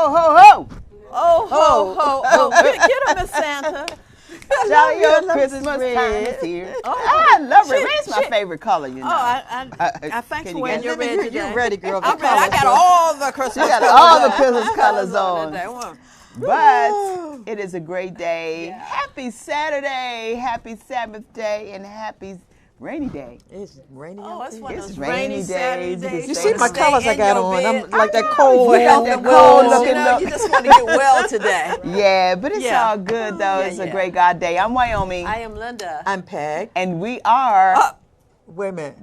Ho, ho, ho. Oh, ho, ho, ho. Get him, Miss Santa. Jolly old Christmas time is here. I love red. Red's my favorite color, you know. I thanks for wearing your red today. You're ready, girl. I'm ready. I got all the Christmas You got colors all the on. Christmas colors on. Today. But it is a great day. Yeah. Happy Saturday, happy Sabbath day, and happy rainy day. It's rainy. Oh, it's one of those rainy days. You see my colors I got on. I'm like that cold. Cold looking. You just want to get well today. Yeah, but it's all good though. It's a great God day. I'm Wyoming. I am Linda. I'm Peg. And we are. Wait a minute.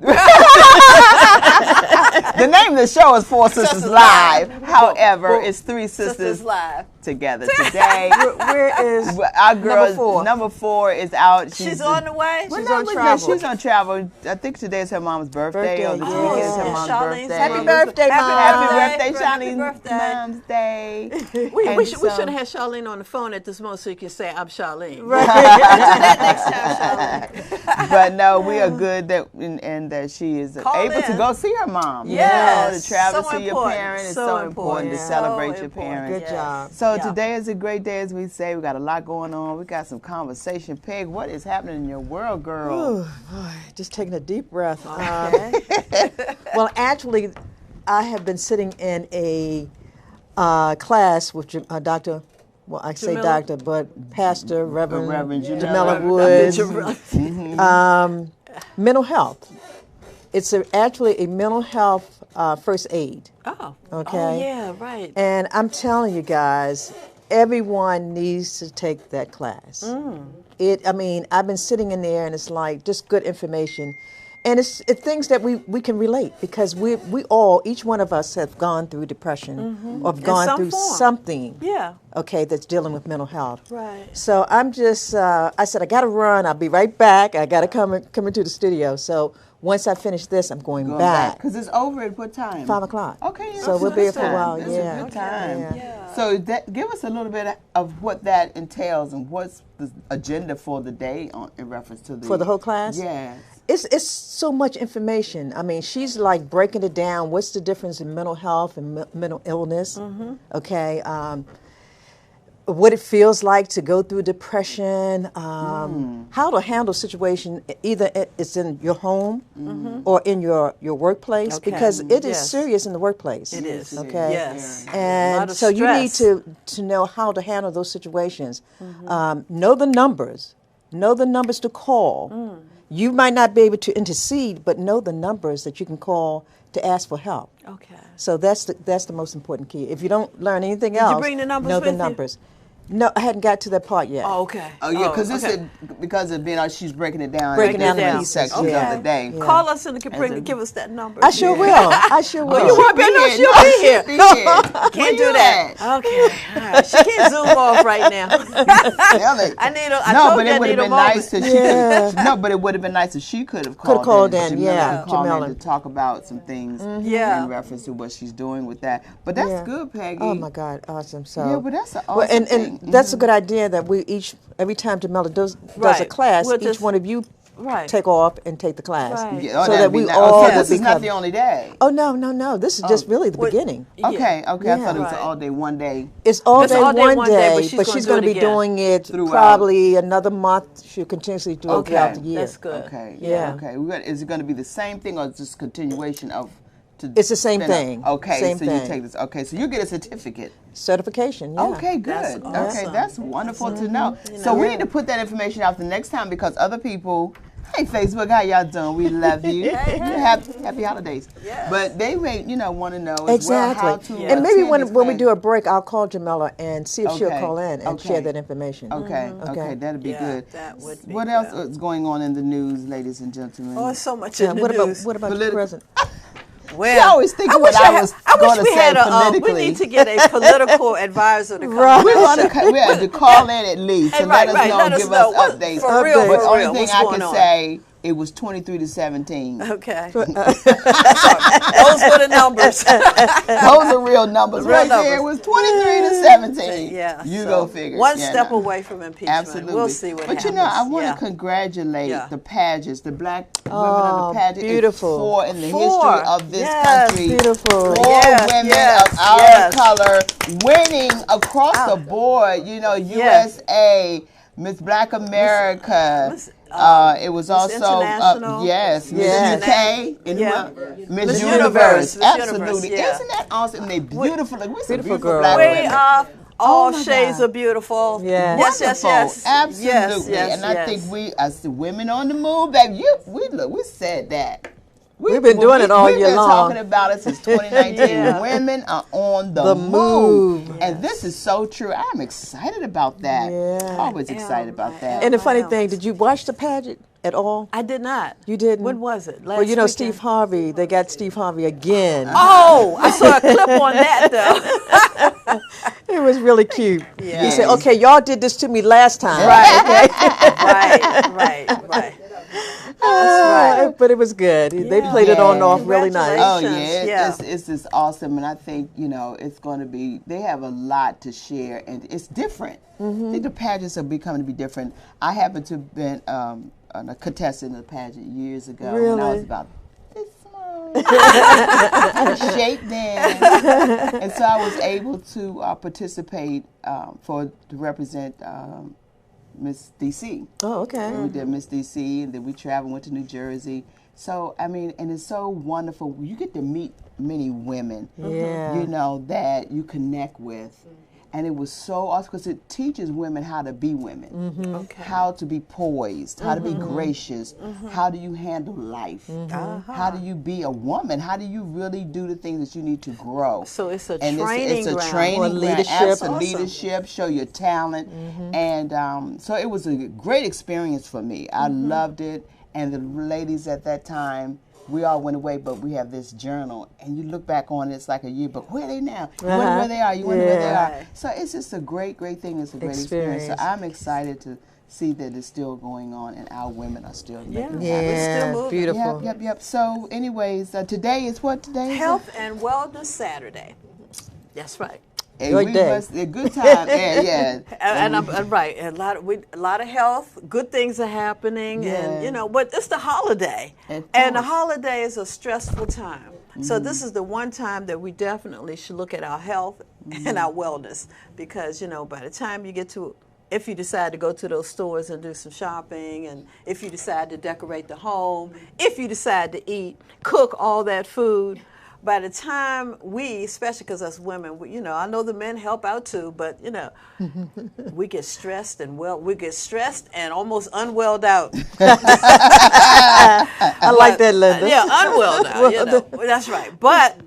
The name of the show is Four Sisters Live. However, it's Three Sisters Live together today. Where is our girl? Number four is out. She's on the way. She's on travel. She's on travel. I think today is her mom's birthday. Or this weekend is her mom's birthday. Happy birthday, Mom. Happy birthday, Charlene's mom's day. We should have had Charlene on the phone at this moment so you can say, I'm Charlene. Right. Do that next time, Charlene. But no, we are good and that she is able to go see her mom. Yes. You know, to travel to your parents is so important to celebrate your parents. Good job. So today is a great day, as we say. We got a lot going on. We got some conversation. Peg, what is happening in your world, girl? Ooh, boy, just taking a deep breath. Okay. Well, actually, I have been sitting in a class with Dr. Well, I say doctor, but Pastor, Reverend Jamila Woods. Mental health. It's actually a mental health first aid. Oh. Okay. Oh, yeah, right. And I'm telling you guys, everyone needs to take that class. I've been sitting in there and it's like just good information. And it's things that we can relate because we all, each one of us have gone through depression or have gone through something. Yeah. Okay, that's dealing with mental health. Right. So I'm just, I said, I got to run. I'll be right back. I got to come into the studio. So once I finish this, I'm going back. Because it's over at what time? 5 o'clock. Okay. So we'll be here for a while. That's yeah. a good time. Yeah. So give us a little bit of what that entails and what's the agenda for the day in reference to For the whole class? Yes. It's so much information. I mean, she's like breaking it down. What's the difference in mental health and mental illness? Okay. What it feels like to go through depression, how to handle situation, either it's in your home or in your workplace, because it is serious in the workplace. It is. Okay. Yes. And so you need to know how to handle those situations. Know the numbers. Know the numbers to call. You might not be able to intercede, but know the numbers that you can call to ask for help. Okay. So that's the most important key. If you don't learn anything else, Did you bring the numbers know the with you? numbers. No, I hadn't got to that part yet. Oh, okay. Oh, yeah, because of being she's breaking it down. Breaking in down different the sections pieces, of the day. Yeah. Call us and give us that number. I sure will. I sure will. You want to be here? She'll be here. Can't do that. Okay. All right. She can't zoom off right now. But it would have been nice if she but it would have been nice if she could have called in. Jamila to talk about some things in reference to what she's doing with that. But that's good, Peggy. Oh my God, awesome. So yeah, but that's an awesome thing. And that's a good idea that we every time Jamila does a class, each one of you take off and take the class. Right. Yeah, so that we all this is not the only day. Oh no. This is just really the beginning. Okay. I thought it was all day, one day. It's all day, one day, but she's going to be doing it probably another month. She'll continuously do it throughout the year. That's good. Okay. Yeah. Okay. Is it going to be the same thing or just continuation of? It's the same thing. Okay, same thing. You take this. Okay, so you get a certificate. Certification, yeah. Okay, good. That's awesome. Okay, that's wonderful to know. So we need to put that information out the next time because other people, hey, Facebook, how y'all doing? We love you. Happy holidays. Yes. But they may, want to know exactly. how to and maybe when we do a break, I'll call Jamila and see if she'll call in and share that information. Okay, that'd be good. That would be What else is going on in the news, ladies and gentlemen? Oh, so much in the news. What about the president? Well, she always thinking what I was going to say politically. We need to get a political advisor to come. We have to call in at least and let us know, give us updates. For real, but the only thing I can say it was 23 to 17. Okay. Those were the numbers. Those are real numbers. Real Right numbers. there, it was 23 to 17. Yeah. You so go figure. One step away from impeachment. Absolutely. We'll see what happens. But you know, I want to congratulate the pageants, the black women of the pageant. Beautiful. It's 4 in the history of this country. Beautiful. 4 women of our color winning across the board. You know, USA, Miss Black America. It was also Miss UK and Miss Universe. Absolutely, isn't that awesome? And they beautiful. We're some beautiful black women. We are all shades of beautiful. Yes, absolutely. And I think we, as the women on the move, baby, we said that. We've been doing it all year long. We've been talking about it since 2019. Women are on the move. And this is so true. I'm excited about that. Always excited about that. And the funny thing, did you watch the pageant at all? I did not. You didn't? When was it? Well, you know, weekend? Steve Harvey, they got Steve Harvey again. Oh, I saw a clip on that, though. It was really cute. He said, okay, y'all did this to me last time. Right, okay? right. That's right. But it was good. They played it on off really nice. Oh, it's just awesome. And I think, you know, it's going to be, they have a lot to share, and it's different. I think the pageants are becoming to be different. I happened to have been a contestant in a pageant years ago when I was about this small. Shape then. And so I was able to participate to represent Miss DC. Oh, okay. We did Miss DC, and then we traveled, went to New Jersey. So, I mean, and it's so wonderful. You get to meet many women, you know, that you connect with. And it was so awesome because it teaches women how to be women, how to be poised, how to be gracious, how do you handle life, how do you be a woman, how do you really do the things that you need to grow. So it's a and training it's a ground. training for leadership, leadership, show your talent, and so it was a great experience for me. I loved it, and the ladies at that time. We all went away, but we have this journal, and you look back on it, it's like a yearbook. Where are they now? You wonder where they are. You wonder where they are. So it's just a great thing. It's a great experience. So I'm excited to see that it's still going on, and our women are still making it happen. We're still moving. Beautiful. Yep. So anyways, today is what today is? Health and Wellness Saturday. That's right. A good time. And I'm right. A lot of health, good things are happening, and you know, but it's the holiday, and the holiday is a stressful time. So this is the one time that we definitely should look at our health and our wellness, because you know, by the time you get to, if you decide to go to those stores and do some shopping, and if you decide to decorate the home, if you decide to cook all that food. By the time we, especially because us women, you know, I know the men help out too, but you know, we get stressed and almost unwelled out. I like that, Linda. Yeah, unwelled out. You know, that's right. But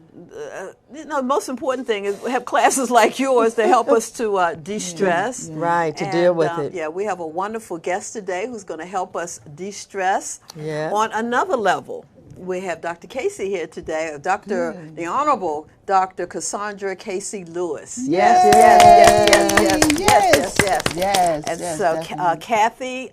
you know, the most important thing is we have classes like yours to help us to de-stress. Right, to deal with it. Yeah, we have a wonderful guest today who's going to help us de-stress on another level. We have Dr. Casey here today, the Honorable Dr. Cassandra Casey Lewis. Yes. And so Kathy,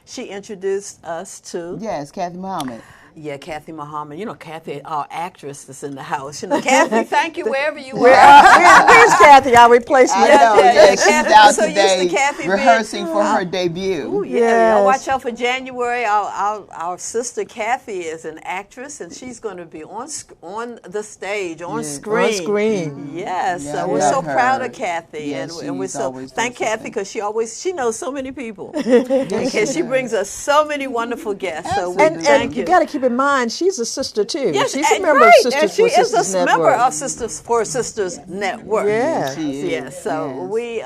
she introduced us to... Yes, Kathy Muhammad. Yeah, Kathy Muhammad. You know, Kathy, our actress that's in the house. You know, Kathy, thank you wherever you are. Where's Kathy, our replacement? I know, she's Kathy, out so today Kathy rehearsing for her debut. Ooh, yeah. Watch out for January. Our sister Kathy is an actress, and she's going to be on the stage, on screen. On screen. Yes, so we're so proud of Kathy, and we're so thank Kathy because she knows so many people, and she brings us so many wonderful guests. So and you got to keep in mind, she's a sister too. Yes, she's a member of Sisters for Sisters Network. Member of Sisters for Sisters Network. Yeah, yes. So we,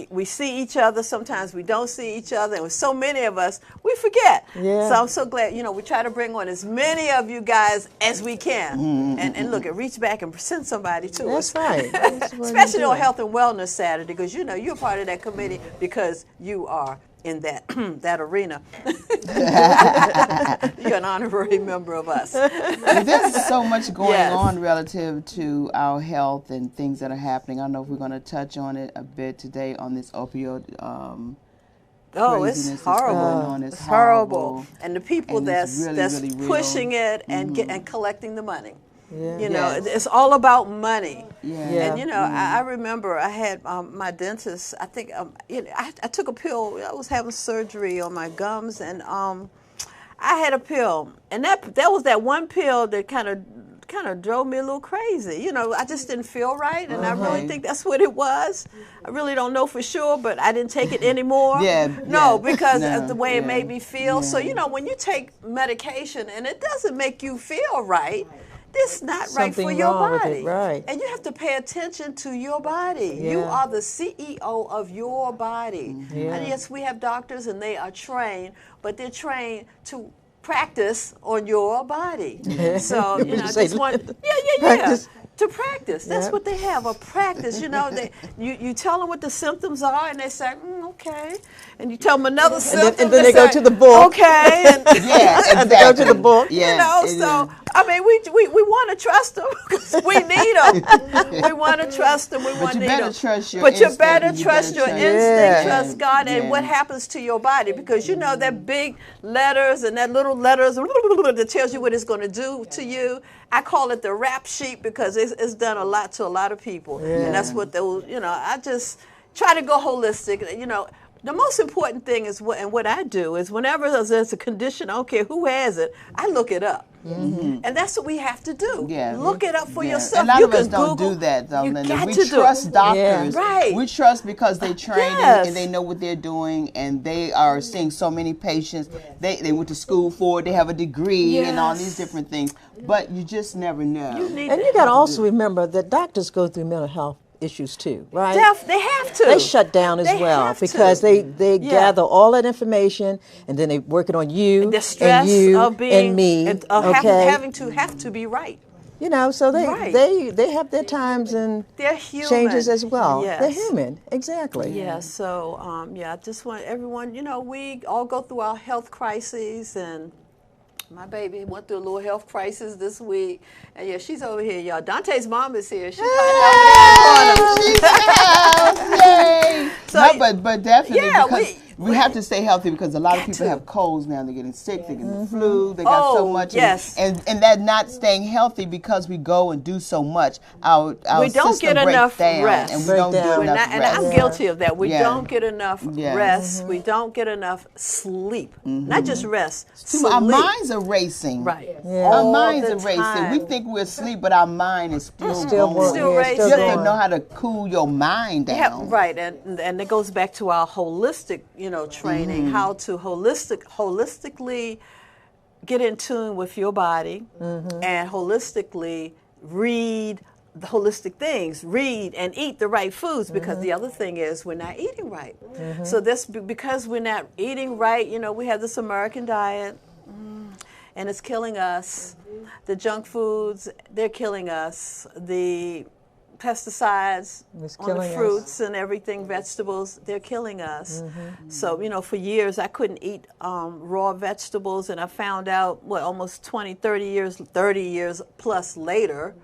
we see each other. Sometimes we don't see each other, and with so many of us, we forget. Yeah. So I'm so glad. We try to bring on as many of you guys as we can, and look, reach back and send somebody to us. That's right. Especially on Health and Wellness Saturday, because you're part of that committee because you are in that that arena. You're an honorary member of us. There's so much going on relative to our health and things that are happening. I don't know if we're going to touch on it a bit today on this opioid Oh, craziness it's that's horrible. going on. It's horrible. And the people And it's really, that's really real. pushing it and and collecting the money. Yeah. You know, Yes. it's all about money. Yeah. And you know, I remember I had my dentist. I think you know, I took a pill. I was having surgery on my gums, and I had a pill, and that was that one pill that kind of drove me a little crazy. You know, I just didn't feel right, and I really think that's what it was. I really don't know for sure, but I didn't take it anymore. No, because of the way it made me feel. So, you know, when you take medication and it doesn't make you feel right, it's not right for your body. Right. And you have to pay attention to your body. You are the CEO of your body. And yes, we have doctors and they are trained, but they're trained to practice on your body. So, you know, I just want, Practice. to practice. That's what they have, a practice. You know, you tell them what the symptoms are, and they say, okay. And you tell them another symptom. And then they go to the book. Okay. And, Yeah, exactly. They go to the book. Yeah, you know, so, I mean, we want to trust them because we need them. We want to trust them. We want to need them. But you better trust your instinct, trust God, and what happens to your body, because you know that big letters and that little letters that tells you what it's going to do to you. I call it the rap sheet because it's done a lot to a lot of people, and that's what those. You know, I just try to go holistic. You know, the most important thing is what I do is whenever there's a condition, I don't care who has it, I look it up. And that's what we have to do. Look it up for yourself. A lot you of us can don't Google. do that, though, You Linda. got We to trust do it. doctors. Right. We trust because they train Yes. and they know what they're doing, and they are seeing so many patients. They went to school for it. They have a degree and all these different things. But you just never know. And you got to also remember that doctors go through mental health issues too, right? They have to. They shut down as well have because to. they gather all that information and then they work it on you the stress and you of being and me. and having to be right. You know, so they have their times and They're human. changes as well. Yes. They're human, exactly. Yeah, so I just want everyone, you know, we all go through our health crises, and my baby went through a little health crisis this week. And yeah, she's over here, y'all. Dante's mom is here. She's Yay! So, no, but definitely because we we have to stay healthy because a lot of people have colds now. They're getting sick. They're getting the flu. They got so much. Yes. And that not staying healthy because we go and do so much. Our we don't system get breaks enough down, rest. and we don't do enough rest. And I'm guilty of that. We don't get enough Yes. rest. We don't get enough sleep. Not just rest. Sleep. Our minds are racing. Right. Our All minds the are racing. time. We think we're asleep, but our mind is still going. Still racing. You have to know how to cool your mind down. Yeah, right, and it goes back to our holistic, you know, training, how to holistically get in tune with your body, and holistically read the holistic things, read and eat the right foods, because the other thing is we're not eating right. So this, because we're not eating right, you know, we have this American diet, and it's killing us. The junk foods, they're killing us. The pesticides on the fruits and everything, vegetables, they're killing us. So, you know, for years I couldn't eat raw vegetables, and I found out, almost 20, 30 years plus later,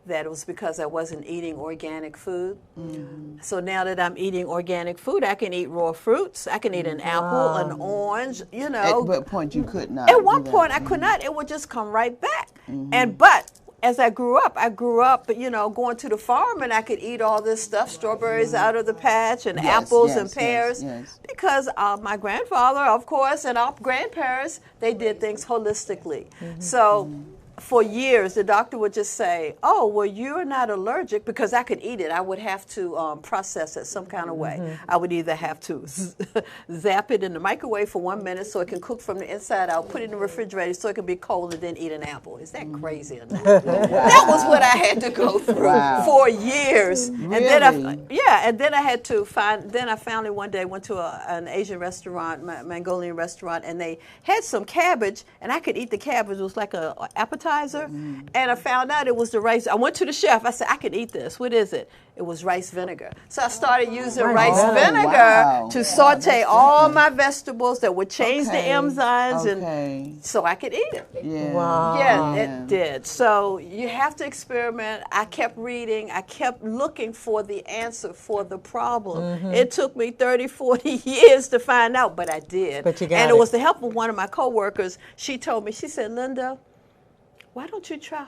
that it was because I wasn't eating organic food. So now that I'm eating organic food, I can eat raw fruits. I can eat an apple, an orange, you know. At what point you could not? At one point I could not. It would just come right back. But as I grew up, you know, going to the farm, and I could eat all this stuff, strawberries out of the patch, and apples and pears, because my grandfather, of course, and our grandparents, they did things holistically. So for years, the doctor would just say, oh, well, you're not allergic, because I could eat it. I would have to process it some kind of way. I would either have to zap it in the microwave for 1 minute so it can cook from the inside out, put it in the refrigerator so it can be cold, and then eat an apple. Is that crazy or not? That was what I had to go through for years. Really? And then I had to I finally one day went to an Asian restaurant, Mongolian restaurant, and they had some cabbage, and I could eat the cabbage. It was like an appetizer. appetizer, and I found out it was the rice. I went to the chef. I said, I can eat this. What is it? It was rice vinegar. So I started using rice vinegar to saute all my vegetables that would change the enzymes, and so I could eat it. Yeah. Wow. Yeah, it did. So you have to experiment. I kept reading. I kept looking for the answer for the problem. It took me 30, 40 years to find out, but I did. But you got and it. it was the help of one of my coworkers. She told me, she said, Linda, why don't you try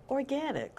organic?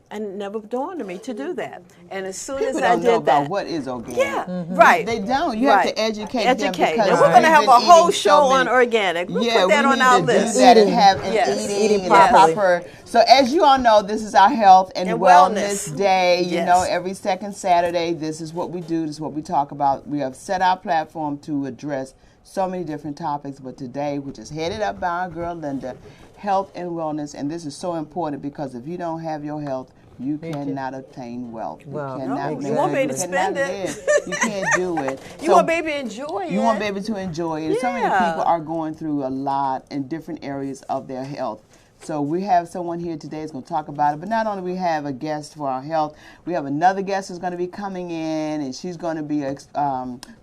And it never dawned on me to do that. And as soon People as I don't know did about that, what is organic. yeah, right. They don't. You have to educate them because And we're going to have a we've been whole eating show so on many- organic. We'll Yeah, put that we on need our to list. do that and have and Yes. eating and Yes. proper. So as you all know, this is our health and And wellness wellness. day. You Yes. know, every second Saturday, this is what we do. This is what we talk about. We have set our platform to address so many different topics, but today, which is headed up by our girl Linda, health and wellness, and this is so important because if you don't have your health, you cannot obtain wealth. Well, you cannot no, you won't be able to cannot spend it. live. You can't do it. You won't be able to enjoy it. You won't be able to enjoy it. So many Yeah. people are going through a lot in different areas of their health. So we have someone here today that's going to talk about it. But not only we have a guest for our health, we have another guest who's going to be coming in, and she's going to be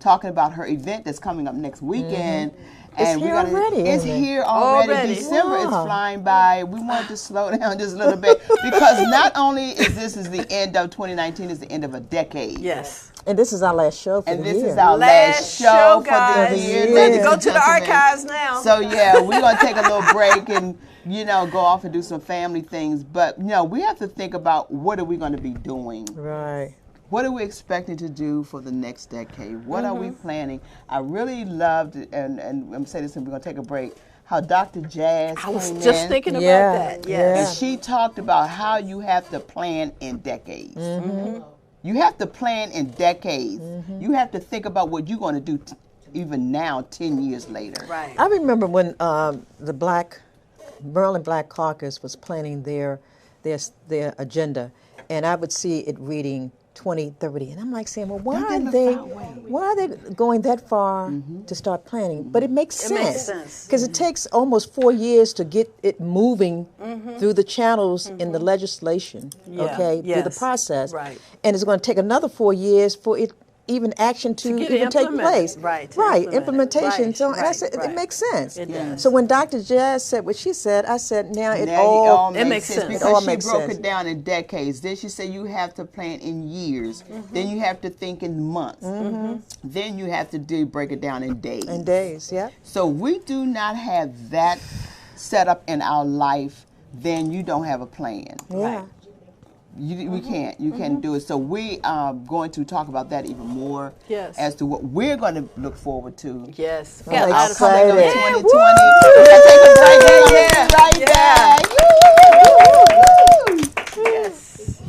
talking about her event that's coming up next weekend. And here already, It's isn't it? here already. Already. December is Wow. flying by. We wanted to slow down just a little bit because not only is this the end of 2019, it's the end of a decade. Yes. And this is our last show for And the this year. is our last show for guys. the year. Yeah. ladies Go and to the gentlemen. archives now. So yeah, we're gonna take a little break and go off and do some family things. But we have to think about what are we going to be doing. Right. What are we expecting to do for the next decade? What are we planning? I really loved it, and I'm gonna say this, and we're gonna take a break. How Dr. Jazz I was came just in, thinking Yeah, about that. Yes. and she talked about how you have to plan in decades. You have to plan in decades. You have to think about what you're going to do even now, 10 years later. Right. I remember when the Maryland Black Caucus was planning their agenda, and I would see it reading 2030, and I'm like saying, well, why are they going that far to start planning? But it makes It makes sense sense. because it takes almost 4 years to get it moving through the channels in the legislation, Yeah. through the Yes. process, Right. and it's going to take another 4 years for it even action to get it even take implemented. place. Right, to Right, implement it. implementation. Right, So and I right, said, right. it makes sense. It does. So when Dr. Jazz said what she said, I said, now it Now all It makes sense. because It all she makes broke sense. it down in decades. Then she said you have to plan in years. Then you have to think in months. Then you have to break it down in days. in days. Yeah. So we do not have that set up in our life. Then you don't have a plan. Yeah. We can't. You can't do it. So we are going to talk about that even more. Yes. As to what we're going to look forward to. Yes. I'm Got a lot of excited. Coming up Yeah, 2020. We're gonna take a break. We're gonna be right Yeah. back. Woo! Yes.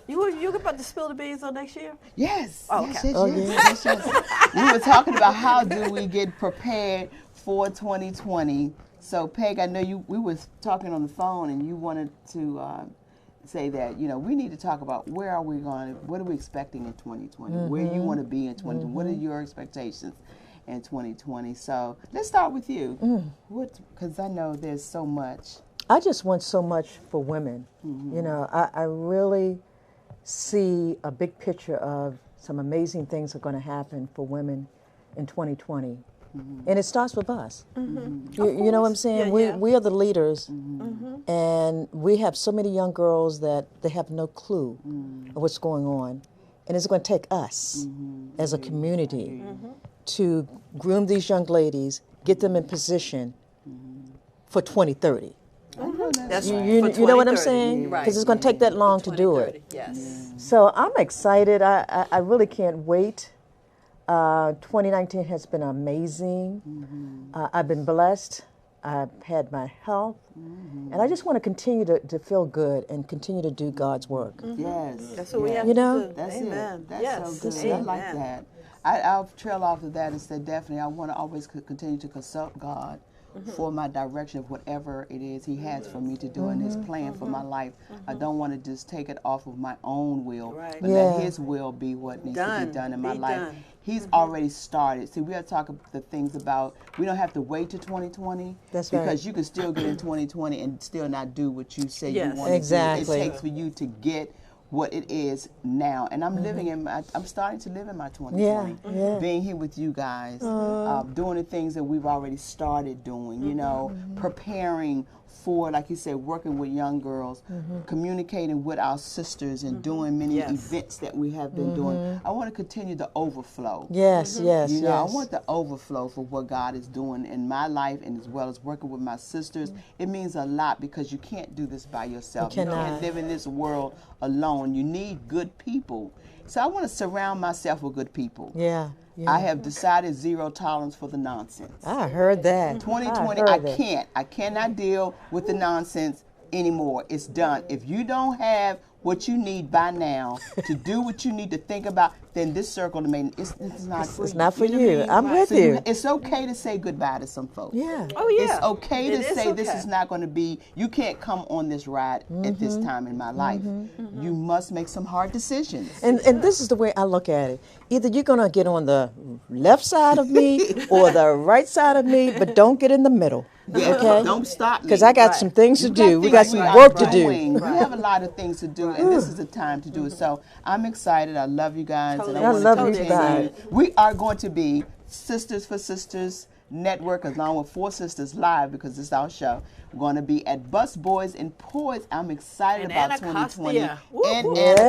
You about to spill the beans on next year? Yes. Oh, Yes, okay. yes, Oh, yes, yes, yes. We were talking about how do we get prepared for 2020. So, Peg, I know we were talking on the phone, and you wanted to say that, we need to talk about what are we expecting in 2020, where you want to be in 2020, what are your expectations in 2020. So let's start with you, because I know there's so much. I just want so much for women. I really see a big picture of some amazing things are going to happen for women in 2020. And it starts with us. You know what I'm saying? Yeah, we are the leaders, and we have so many young girls that they have no clue of what's going on. And it's going to take us as a community to groom these young ladies, get them in position for 2030. That's right. You know what I'm 2030. saying? Right. Because it's going to take that long to do it. Yes. So I'm excited. I really can't wait. 2019 has been amazing. I've been blessed. I've had my health. And I just want to continue to feel good and continue to do God's work. Yes. That's what we have You to know? do. That's Amen. it. Yes. That's so good. I like that. I'll trail off of that and say definitely I want to always continue to consult God for my direction of whatever it is He has for me to do in His plan for my life. I don't want to just take it off of my own will, but let His will be what needs to be done in my life. He's already started. See, we are talking the things about, we don't have to wait to 2020. That's right. Because you can still get in 2020 and still not do what you say you want to Exactly. do. It takes for you to get what it is now. And I'm living I'm starting to live in my 2020. Being here with you guys, doing the things that we've already started doing, preparing for, like you said, working with young girls, communicating with our sisters and doing many events that we have been doing. I want to continue the overflow. Yes. I want the overflow for what God is doing in my life, and as well as working with my sisters. It means a lot because you can't do this by yourself. You can't live in this world alone. You need good people. So I want to surround myself with good people. Yeah. I have decided zero tolerance for the nonsense. I heard that. 2020, I cannot deal with the nonsense anymore. It's done. If you don't have what you need by now to do what you need to think about, then this circle to me, it's not for you. It's not for know you. what I mean? I'm with So you. It's okay to say goodbye to some folks. Yeah. Oh, yeah. It's okay to say this okay. is not going to be, you can't come on this ride at this time in my life. You must make some hard decisions. And this is the way I look at it. Either you're going to get on the left side of me or the right side of me, but don't get in the middle. Yeah, Okay? don't stop me. Because I got some things to do. We got some are work to do. doing. We have a lot of things to do, and this is the time to do it. So I'm excited. I love you guys. And I want love to you continue. guys. We are going to be Sisters for Sisters Network, along with Four Sisters Live, because this is our show. We're going to be at Bus Boys and Poets. I'm excited about Anacostia. 2020. And Yes.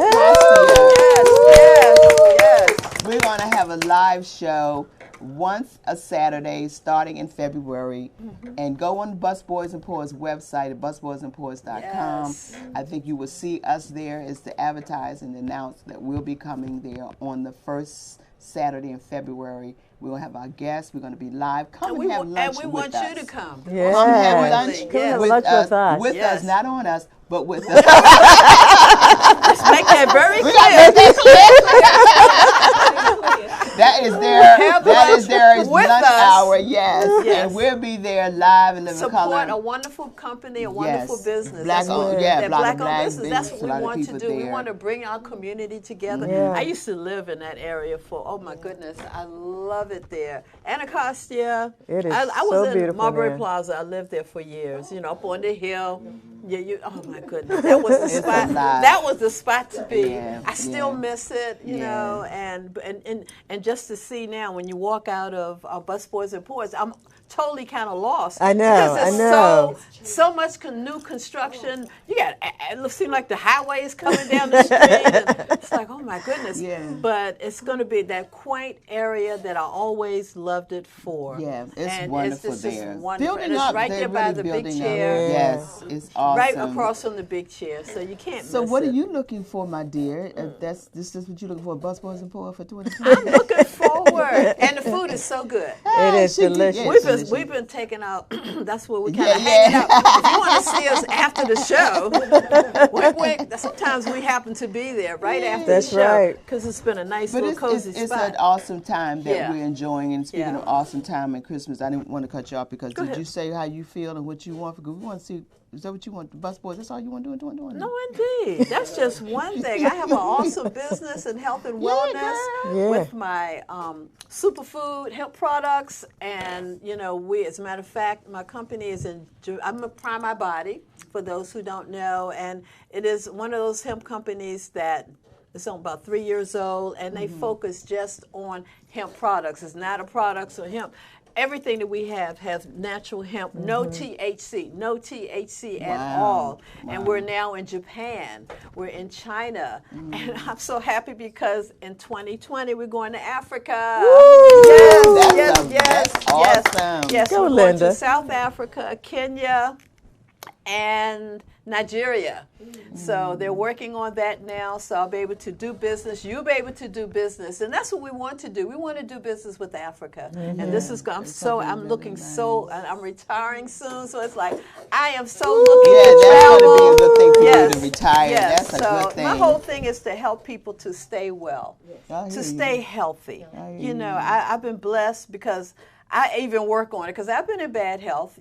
Anacostia. Yes. We're going to have a live show once a Saturday starting in February. And go on Bus Boys and Poets website at busboysandpoets.com. Yes. I think you will see us there as to advertise and announce that we'll be coming there on the first Saturday in February. We'll have our guests. We're going to be live. Come and have lunch with us. And we want you to come. Yeah. Come have lunch Come have lunch with us. With Yes. us, not on us, but with us. Let's make that very clear. That is their with lunch us. hour, yes. Yes. And we'll be there live in Living Support a Color. wonderful company, a wonderful business. Black That's what- owned, yeah, that a lot of black-owned black business. That's business, what a lot we of want to people do. We there. want to bring our community together. Yeah. I used to live in that area for, oh my goodness, I love it there. Anacostia. It is I so was in beautiful Marbury there. Plaza. I lived there for years, up on the hill. Yeah, oh my goodness. That was the spot. alive. That was the spot to be. Yeah, I still yeah. miss it, you know, and just to see now when you walk out of Bus Boys and Poets, I'm totally kind of lost. I know, Because I it's know. so much new construction. You got, it seems like the highway is coming down the street. And it's like, oh my goodness. Yeah. But it's going to be that quaint area that I always loved it for. Yeah, it's and wonderful it's just there. wonderful. Building and it's up, right they're there by really the big building up. chair. Yes, it's awesome. Right across from the big chair. So you can't So miss what it. are you looking for, my dear? This is what you're looking for, Bus Boys and Poets for 2020? I'm looking forward. And the food is so good. It is delicious. We've been because we've been taking out. That's where we kind of hanging out. If you want to see us after the show, sometimes we happen to be there right after the show. That's right. Because it's been a nice little cozy spot. It's an awesome time that we're enjoying. And speaking of awesome time and Christmas, I didn't want to cut you off because did you say how you feel and what you want? Because we want to see. Is that what you want? The busboys, that's all you want to do? No, indeed. That's just one thing. I have an awesome business in health and wellness with my superfood hemp products. And, as a matter of fact, my company is I'm a Prime My Body, for those who don't know. And it is one of those hemp companies that is about 3 years old, and they focus just on hemp products. It's not a product or hemp. Everything that we have has natural hemp, no THC at all. Wow. And we're now in Japan, we're in China, and I'm so happy because in 2020 we're going to Africa. Woo! Yes. Awesome. Yes, we're going to South Africa, Kenya, and Nigeria. So they're working on that now, so I'll be able to do business. You'll be able to do business, and that's what we want to do. We want to do business with Africa, and this is. I'm looking so. I'm retiring soon, so it's like I am so looking to travel. That's going to be a good thing for you to retire. Yes. That's a good thing. My whole thing is to help people to stay well, to stay healthy. I've been blessed because I even work on it because I've been in bad health.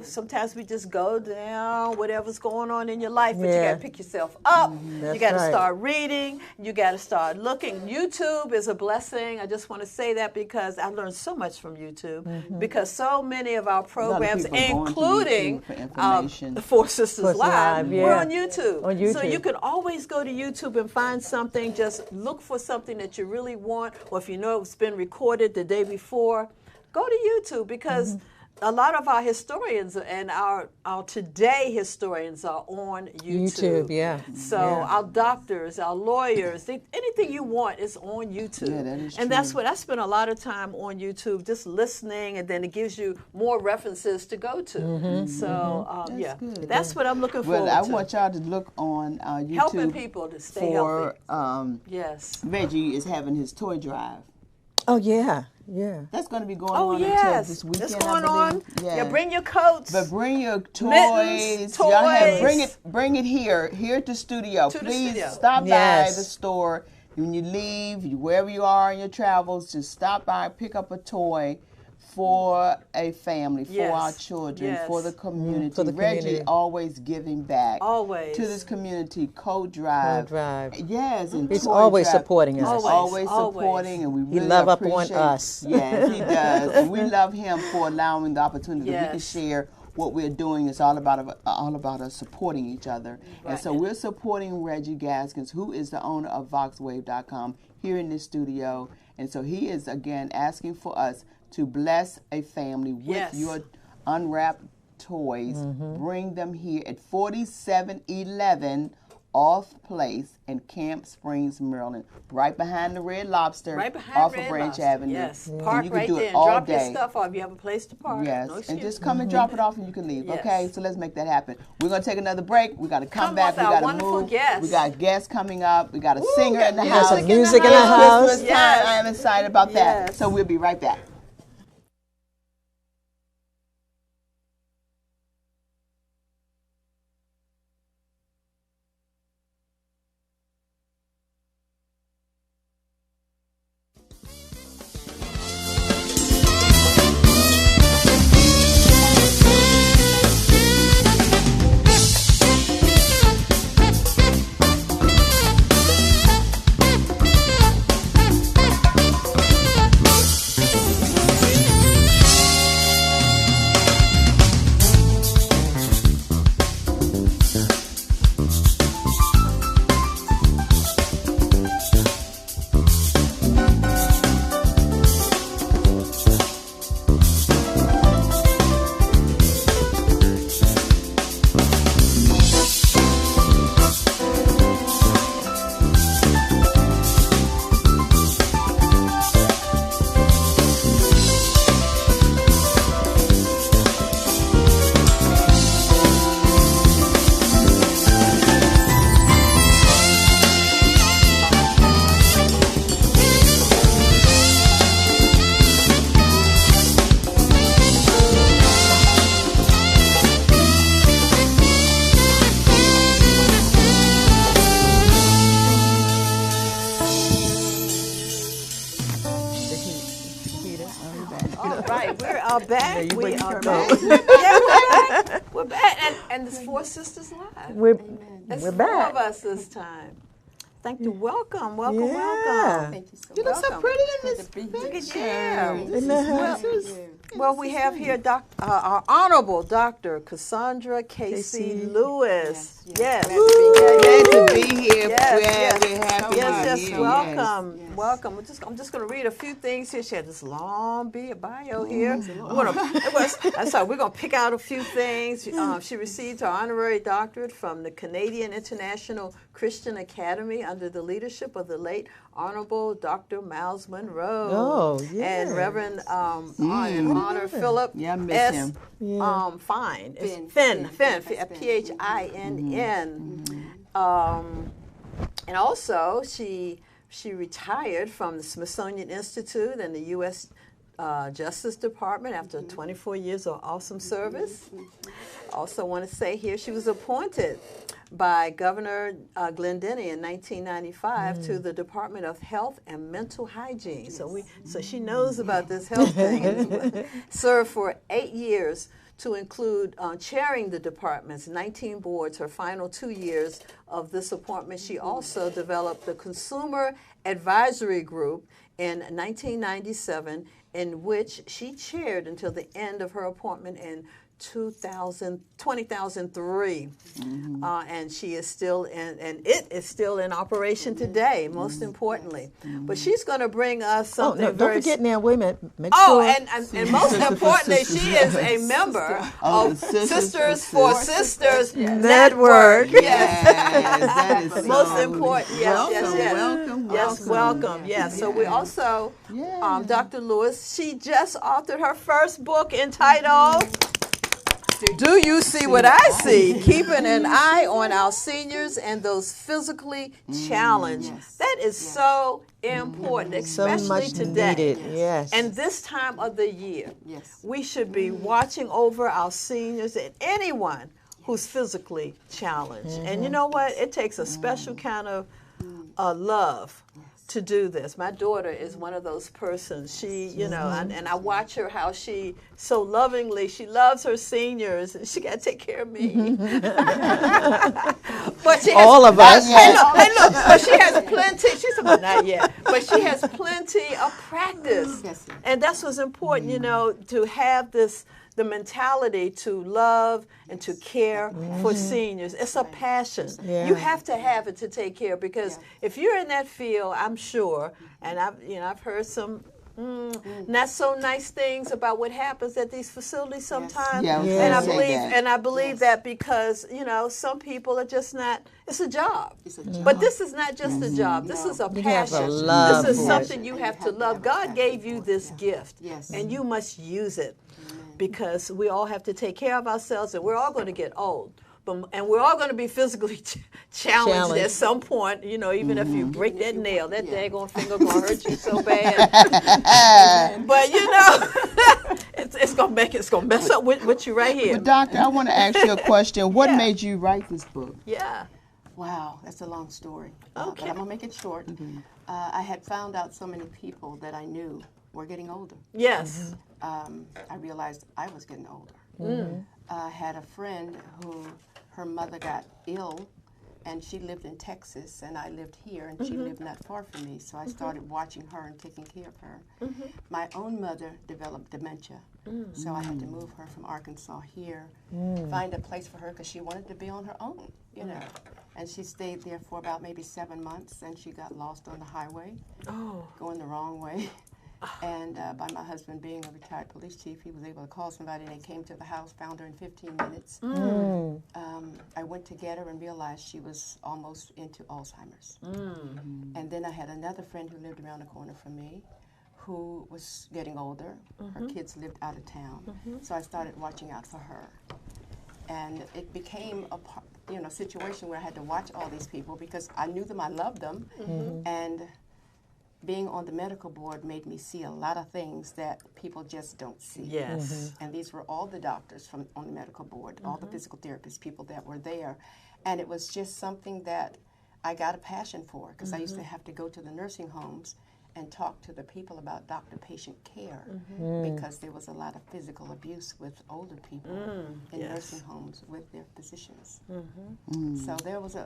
Sometimes we just go down, whatever's going on in your life, but you got to pick yourself up. You got to start reading. You got to start looking. YouTube is a blessing. I just want to say that because I learned so much from YouTube because so many of our programs, including the Four Sisters Live, we're on YouTube. So you can always go to YouTube and find something. Just look for something that you really want, or if you know it's been recorded the day before, go to YouTube because a lot of our historians and our today historians are on YouTube. So our doctors, our lawyers, anything you want is on YouTube. Yeah, that is true. And that's what I spend a lot of time on YouTube, just listening, and then it gives you more references to go to. So that's what I'm looking forward to. Well, I want y'all to look on YouTube. Helping people to stay healthy. Reggie is having his toy drive. Oh, yeah. That's going to be going on until this weekend. It's going on. Yeah, bring your coats. But bring your toys. Mittens, toys. Y'all bring it here at the studio. Please stop by the store. When you leave, wherever you are in your travels, just stop by and pick up a toy for a family, for our children, for the community. Reggie always giving back to this community. Co-drive. Yes, and he's always supporting us. Always supporting, and we really love up on us. Yes, he does, and we love him for allowing the opportunity that we can share what we're doing. Is all about us supporting each other. And so we're supporting Reggie Gaskins, who is the owner of VoxWave.com, here in this studio. And so he is, again, asking for us to bless a family with your unwrapped toys. Bring them here at 4711 Off Place in Camp Springs, Maryland, right behind the Red Lobster, off of Branch Avenue. Yes, park right there and drop your stuff off. You have a place to park. Yes, and just come and drop it off and you can leave. Okay, so let's make that happen. We're going to take another break. We got to come back. We got to move. Guests. We got guests coming up. We got a singer in the house. Some music in the house. Christmas time. I am excited about that. So we'll be right back. right. We are back. you We bring are her back. back. Yeah, we're back. We're back. And there's 4 Sisters Live. We're There's we're 4 back. of us this time. Thank you. Welcome. Welcome. Yeah. Welcome. Thank you so You much. look so Welcome. pretty in this Good to be picture. here. Yeah. This is Well- nice. Well, we have here our Honorable Dr. Cassandra Casey Lewis. Yes, Yes. glad to be here. Glad to be here. Yes, We're happy Yes, you're yes, here. welcome, Yes. welcome. I'm just going to read a few things here. She had this long bio here. We're going to pick out a few things. She received her honorary doctorate from the Canadian International Christian Academy under the leadership of the late Honorable Dr. Miles Monroe. Oh, yeah. And Reverend Honor Philip Yeah, I miss S. him. Fine. Finn. Finn. Finn. Phinn. And also, she retired from the Smithsonian Institute and the U.S. Justice Department after 24 years of awesome service. Also want to say here she was appointed by Governor Glendenny in 1995 to the Department of Health and Mental Hygiene. So she knows about this health thing. Served for 8 years to include chairing the department's 19 boards. Her final 2 years of this appointment, she also developed the Consumer Advisory Group in 1997, in which she chaired until the end of her appointment in 2003, and she is still in, and it is still in operation today. Most importantly, but she's going to bring us something. Don't forget now. Wait a minute. Make Oh, sure. and most importantly, she is a member of Sisters for Sisters Network. Yes, that is Most so important. Yes, welcome, yes. welcome, Yes, welcome. Yes. So we also, Dr. Lewis, she just authored her first book entitled Do You See What I See? Keeping an Eye on Our Seniors and Those Physically Challenged. That is so important, so especially much today. needed. Yes. And this time of the year, Yes. we should be watching over our seniors and anyone who's physically challenged. And you know what? It takes a special kind of love to do this. My daughter is one of those persons. She, you know, and I watch her how she so lovingly, she loves her seniors, and she got to take care of me. But she has, All of us. And look, but she has plenty. She's not yet, but she has plenty of practice. Yes, sir. And that's what's important, you know, to have this. The mentality to love and to care for seniors. It's a passion. Yeah. You have to have it to take care, because if you're in that field, I'm sure, and I've heard some not so nice things about what happens at these facilities sometimes. Yeah, I was and gonna say that. I believe that because, you know, some people are just not. It's a job. It's a job. But this is not just a job. This is a You have passion. a love This is for it. something you have to love. God gave you this gift, Yes. and you must use it. Because we all have to take care of ourselves, and we're all going to get old. And we're all going to be physically challenged at some point, you know, even if you break that nail, that daggone finger going to hurt you so bad. But, you know, it's going to mess up with you right here. But doctor, I want to ask you a question. What Yeah. made you write this book? Yeah. Wow, that's a long story. Okay. But I'm going to make it short. I had found out so many people that I knew were getting older. Yes. I realized I was getting older. I had a friend who her mother got ill, and she lived in Texas, and I lived here, and she lived not far from me. So I started watching her and taking care of her. My own mother developed dementia, so I had to move her from Arkansas here, find a place for her because she wanted to be on her own, you know. And she stayed there for about maybe 7 months, and she got lost on the highway, going the wrong way. And by my husband being a retired police chief, he was able to call somebody, and they came to the house, found her in 15 minutes. I went to get her and realized she was almost into Alzheimer's. And then I had another friend who lived around the corner from me who was getting older. Her kids lived out of town. So I started watching out for her. And it became a situation where I had to watch all these people because I knew them, I loved them. And being on the medical board made me see a lot of things that people just don't see. Yes. And these were all the doctors on the medical board, all the physical therapists, people that were there. And it was just something that I got a passion for because I used to have to go to the nursing homes and talk to the people about doctor-patient care because there was a lot of physical abuse with older people in nursing homes with their physicians. So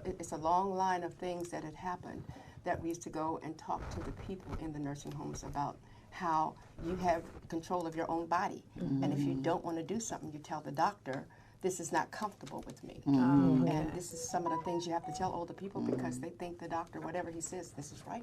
it's a long line of things that had happened that we used to go and talk to the people in the nursing homes about how you have control of your own body. And if you don't want to do something, you tell the doctor, this is not comfortable with me. And this is some of the things you have to tell older people because they think the doctor, whatever he says, this is right.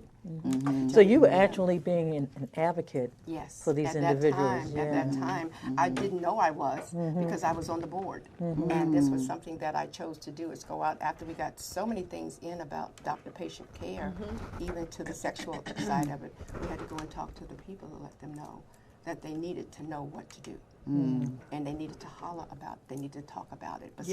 So you were actually being an advocate Yes, for these at individuals. At that time, I didn't know I was because I was on the board. And this was something that I chose to do, is go out after we got so many things in about doctor-patient care, even to the sexual side of it. We had to go and talk to the people to let them know that they needed to know what to do. And they needed to holler about it. They needed to talk about it. But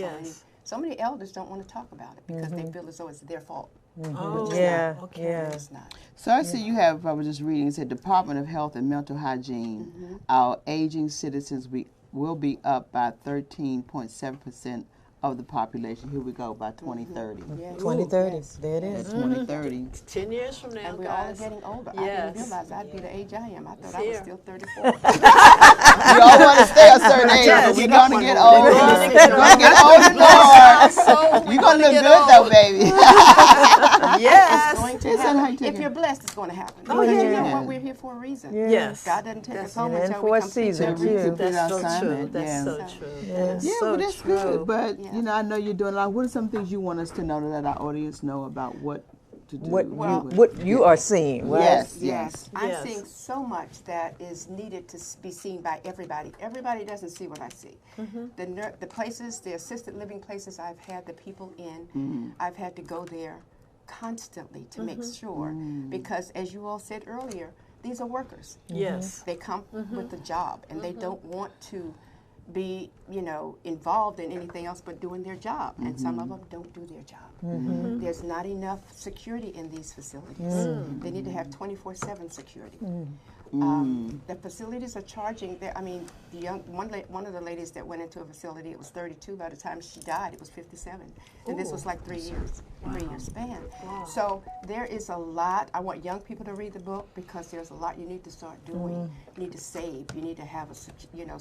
so many elders don't want to talk about it because they feel as though it's their fault. Oh, Yeah, okay. yeah. It's not. So I see you have, I was just reading, it said Department of Health and Mental Hygiene, our aging citizens will be up by 13.7% of the population. Here we go, by 2030. Yes. 2030, Yes. there it is. 2030. 10 years from now, And we're all guys. getting older. I Yes. didn't realize I'd be the age I am. I thought I was Here. still 34. We all want to stay a certain age, Yes. but we're going to get older. We're We're gonna get going to get older more. You're going to look get good though, baby. Yes. It's going to It's happen. how you take If it. you're blessed, it's going to happen. Oh, Because you yeah. know what? We're here for a reason. Yes. God doesn't take us home And until for we a complete season, that too. reason. That's so true. assignment, That's yeah. so true. That's Yeah, so but that's true. good. But, Yeah. you know, I know you're doing a lot. What are some things you want us to know to let our audience know about what to do? What you are seeing, right? Yes, Yes. yes. I'm Yes. seeing so much that is needed to be seen by everybody. Everybody doesn't see what I see. The places, the assisted living places I've had the people in, I've had to go there constantly to make sure, because as you all said earlier, these are workers. Yes. They come with a job, and they don't want to be, involved in anything else but doing their job. And some of them don't do their job. There's not enough security in these facilities. They need to have 24/7 security. The facilities are charging. One of the ladies that went into a facility, it was 32. By the time she died, it was 57, and this was like 3 years, 3-year span. So there is a lot. I want young people to read the book because there's a lot you need to start doing. You need to save. You need to have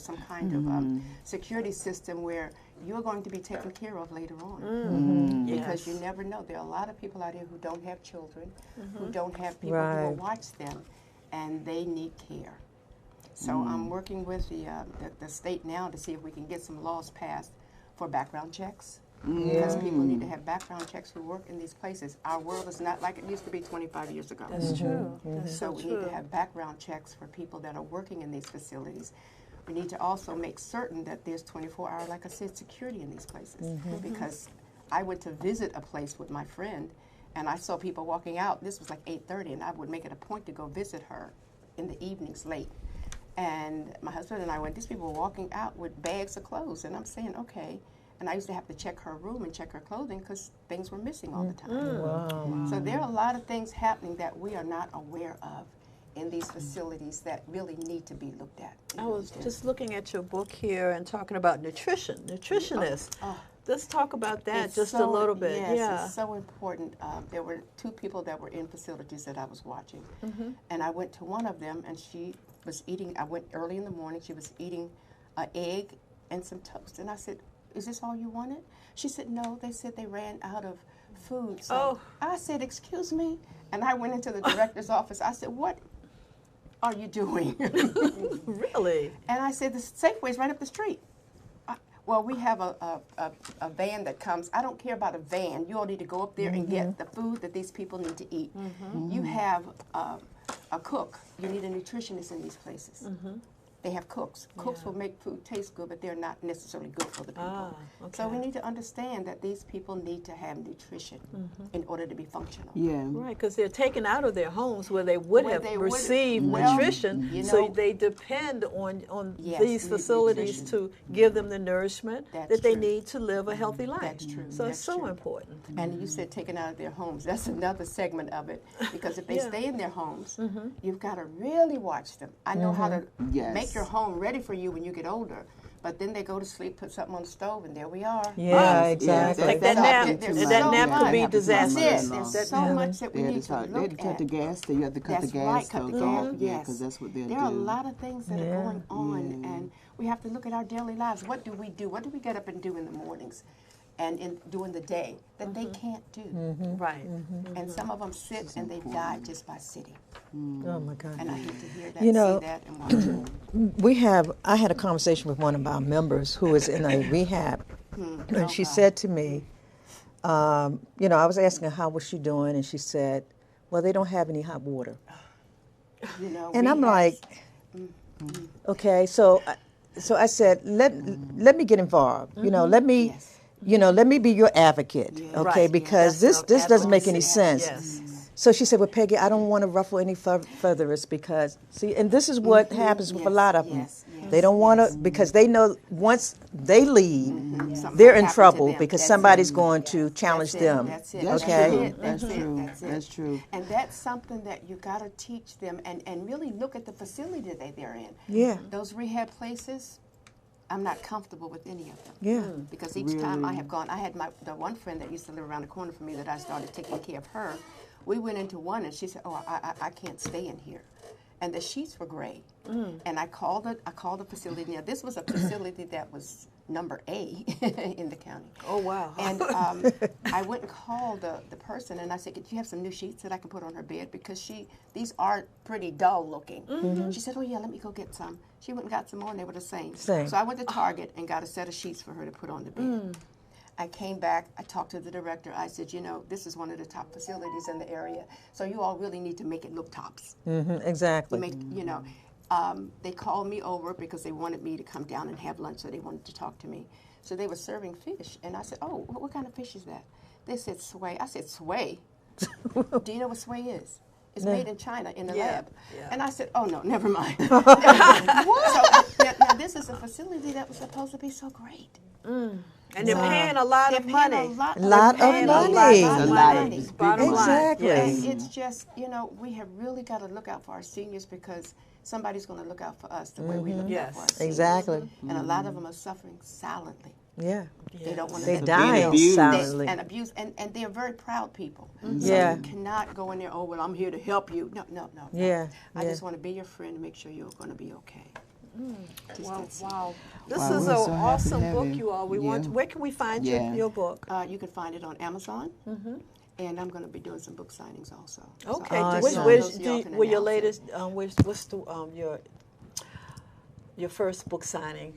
some kind of security system where you're going to be taken care of later on. Because you never know. There are a lot of people out here who don't have children, who don't have people who will watch them, and they need care. So I'm working with the state now to see if we can get some laws passed for background checks. Because people need to have background checks who work in these places. Our world is not like it used to be 25 years ago. That's true. That's So so we true. need to have background checks for people that are working in these facilities. We need to also make certain that there's 24-hour, like I said, security in these places. Because I went to visit a place with my friend, and I saw people walking out. This was like 8:30, and I would make it a point to go visit her in the evenings late. And my husband and I went, these people were walking out with bags of clothes, and I'm saying, okay. And I used to have to check her room and check her clothing because things were missing all the time. So there are a lot of things happening that we are not aware of in these facilities that really need to be looked at. I was just looking at your book here and talking about nutritionists. Let's talk about that It's just a so- little bit. Yes, Yeah. it's so important. There were 2 people that were in facilities that I was watching. And I went to one of them, and she was eating, I went early in the morning, she was eating an egg and some toast. And I said, is this all you wanted? She said, no, they said they ran out of food. So I said, excuse me? And I went into the director's office. I said, what are you doing? Really? And I said, the Safeway's right up the street. Well, we have a van that comes. I don't care about a van. You all need to go up there and get the food that these people need to eat. You have a cook. You need a nutritionist in these places. They have cooks. Cooks will make food taste good, but they're not necessarily good for the people. So we need to understand that these people need to have nutrition in order to be functional. Yeah. Right, because they're taken out of their homes where they would Where have they would- received well, nutrition, you so know- they depend on Yes, these need facilities nutrition. to give them the nourishment That's that they true. need to live a healthy life. That's true. So That's it's so true. important. And you said taken out of their homes. That's another segment of it. Because if they stay in their homes, you've got to really watch them. I know how to Yes. make your home ready for you when you get older. But then they go to sleep, put something on the stove, and there we are. Yeah, Yes, exactly. Like that nap, There's and that so nap could much. be That's it. disastrous. There's so much that we need to They look cut at. the gas. You have to cut That's the gas. right, cut the stove gas. off, Yes, because that's what they'll do. there are a lot of things that Yeah. are going on, and we have to look at our daily lives. What do we do? What do we get up and do in the mornings, and during the day that they can't do? Right. And some of them sit and they die just by sitting. Oh my God. And I hate to hear that, You know, see that, and watch it. I had a conversation with one of our members who is in a rehab, and she said to me, you know, I was asking her how was she doing, and she said, well, they don't have any hot water. You know, And I'm rehabs- like, okay, so I said, let me get involved. You know, let me, Yes. you know, let me be your advocate, okay? Right. Because That's this doesn't make any advocacy. sense. Yes. So she said, well, Peggy, I don't want to ruffle any feathers because, see, and this is what happens with a Yes, lot of them. yes, yes, They don't want to, because they know once they leave, Something they're might in happen to trouble them. because That's somebody's it. going to challenge That's it. them. That's it. That's Okay? true. That's That's it. true. That's it. That's true. And that's something that you got to teach them and really look at the facility that they're in. Yeah. Those rehab places, I'm not comfortable with any of them. Yeah. Because each time I have gone, I had the one friend that used to live around the corner from me that I started taking care of her. We went into one and she said, oh, I can't stay in here. And the sheets were gray. And I called the facility. Now, this was a facility that was number A in the county. Oh, wow. And I went and called the person, and I said, "Do you have some new sheets that I can put on her bed? Because these are pretty dull looking." She said, "Oh yeah, let me go get some." She went and got some more, and they were the same. Same. So I went to Target and got a set of sheets for her to put on the bed. I came back, I talked to the director. I said, you know, this is one of the top facilities in the area, so you all really need to make it look tops. Exactly. They called me over because they wanted me to come down and have lunch, so they wanted to talk to me. So they were serving fish, and I said, oh, what kind of fish is that? They said sway. I said, sway? Do you know what sway is? It's made in China in the lab. Yeah. And I said, oh, no, never mind. Now, this is a facility that was supposed to be so great. And they're paying a lot of money. Lot of money. A lot of money. Bottom line. Exactly. Yes. And it's just, you know, we have really got to look out for our seniors because somebody's going to look out for us the way we look out Yes. for our seniors. Exactly. And a lot of them are suffering silently. Yeah. They don't want to. They're dying abused. silently. And abuse, and they're very proud people. Yeah. So you cannot go in there, oh, well, I'm here to help you. No. Yeah, I yeah. just want to be your friend and make sure you're going to be okay. Just that's it. Wow. This Wow, is we're an so happy to awesome have book, you. you all. Yeah. Where can we find Yeah. your book? You can find it on Amazon. And I'm going to be doing some book signings also. So Okay. I'll Awesome. put What's those y'all can your announce it. latest? What's the your first book signing?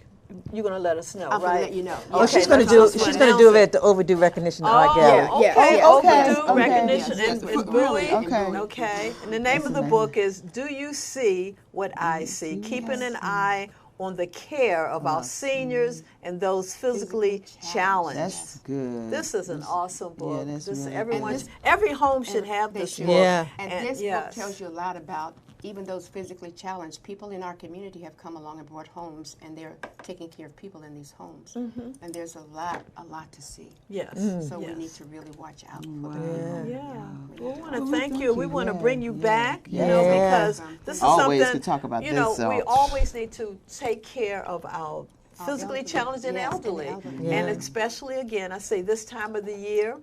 You're gonna let us know, I'm right? gonna let you know. Oh, Okay, she's going to let's do. just She's going to announce do it it. at the Overdue Recognition Art Oh, Gallery. Yeah. okay. Okay, Overdue okay. recognition Yes, and yes, bullying. okay. Okay. And the name of the book is "Do You See What I See?" Keeping an eye on the care of our seniors and those physically challenged. That's good. This is an awesome book. that's This really every home should have They this should. book. Yeah. And this yes. book tells you a lot about even those physically challenged. People in our community have come along and brought homes, and they're taking care of people in these homes. And there's a lot to see. Yes. So we Yes. need to really watch out for them. Yeah, we want to thank you. We want to bring you back, you Yeah. know, because this is Always something, could talk about you know, this, so. we always need to take care of our physically elderly. challenged and Yes, and elderly. elderly. And especially, again, I say this time of the year,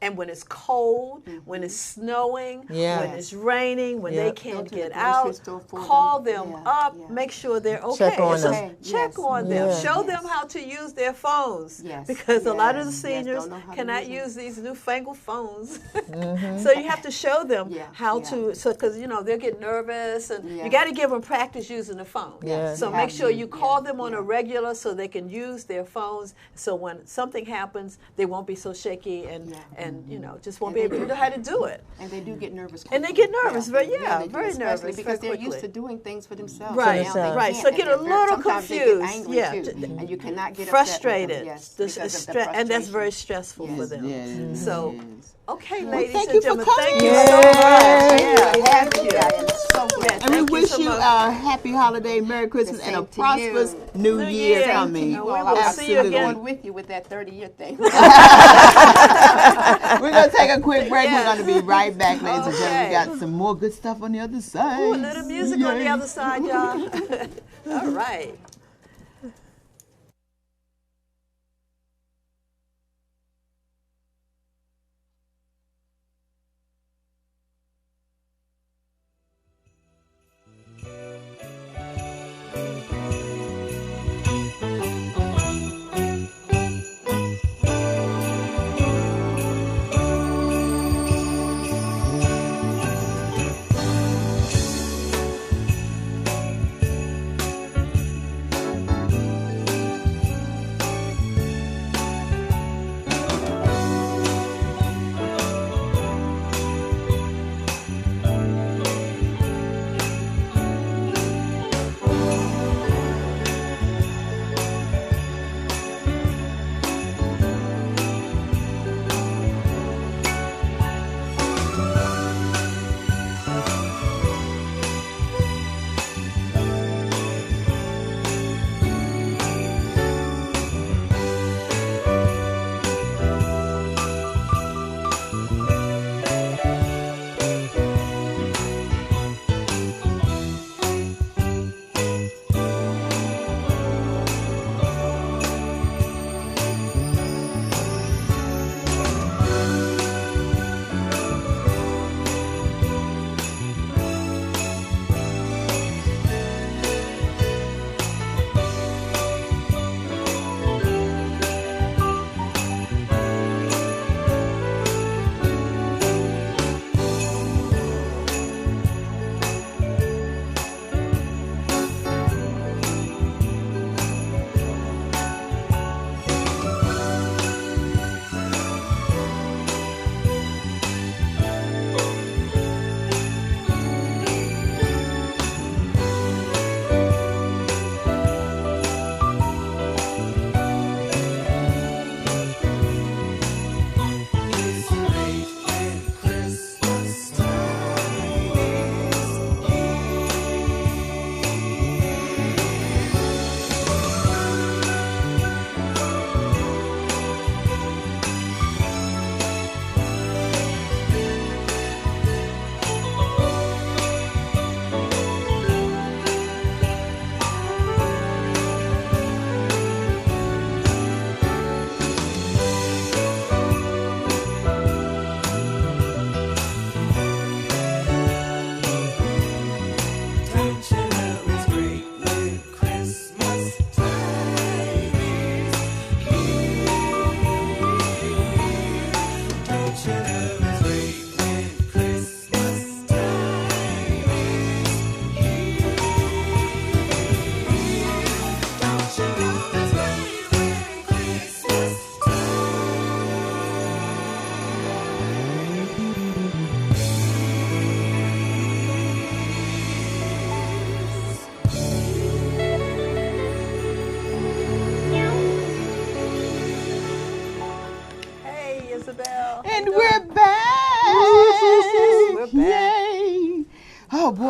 and when it's cold, when it's snowing, Yeah. when it's raining, when they Yep. can't Go to the get grocery out, store for call them. them Yeah, up, yeah. make sure they're okay. Check on It's them. just Okay, check yes. on them. Yeah. Show them Yes. how to use their phones. Yes, Because a lot of the yes, seniors don't know how to cannot use use these newfangled phones. So you have to show them Yeah, how yeah. to, so because, you know, they'll get nervous and Yeah. you got to give them practice using the phone. Yeah. So You make have sure to, you call yeah, them on a regular so they can use their phones. So when something happens, they won't be so shaky and, Yeah. you know, just won't And be they able to do. know how to do it. And they do get nervous. And they quickly. get nervous, they very really do, very especially nervous, because very they're used quickly. to doing things for themselves. Right, Now they right. can't, So and get a they're little sometimes they get confused. angry Yeah. too, and you cannot get Frustrated. upset with them. Yes, This because is of the and that's very frustration. stressful for Yes. them. Yeah, So, yes. okay, Well, ladies thank and you for gentlemen, coming. thank you Yay. so much. Yeah, Thank you. you. I am so glad. And we Thank you wish so you much. a happy holiday, Merry Christmas, and a same to prosperous you. New New Year Year. coming. And we Well, will I'm see you still again. going with you with that 30-year thing. We're going to take a quick break. Yes. We're going to be right back, ladies and gentlemen. We Okay. got some more good stuff on the other side. Ooh, a little music on the Yay. other side, y'all. All right.